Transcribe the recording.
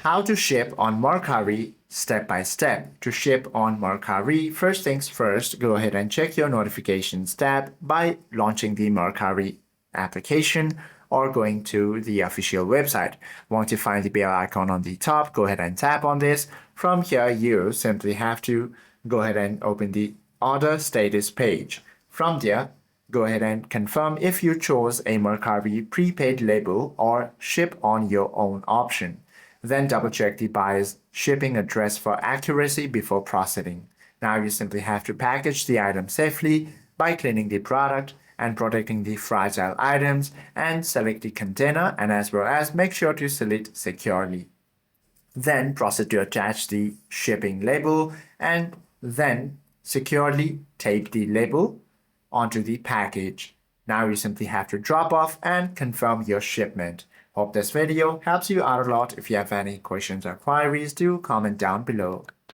How to ship on Mercari step by step. To ship on Mercari, first things first, go ahead and check your notifications tab by launching the Mercari application or going to the official website. Once you find the bell icon on the top, go ahead and tap on this. From here, you simply have to go ahead and open the order status page. From there, go ahead and confirm if you chose a Mercari prepaid label or ship on your own option. Then double check the buyer's shipping address for accuracy before processing. Now you simply have to package the item safely by cleaning the product and protecting the fragile items, and select the container, and as well as make sure to seal it securely. Then proceed to attach the shipping label and then securely tape the label onto the package. Now you simply have to drop off and confirm your shipment. Hope this video helps you out a lot. If you have any questions or queries, do comment down below.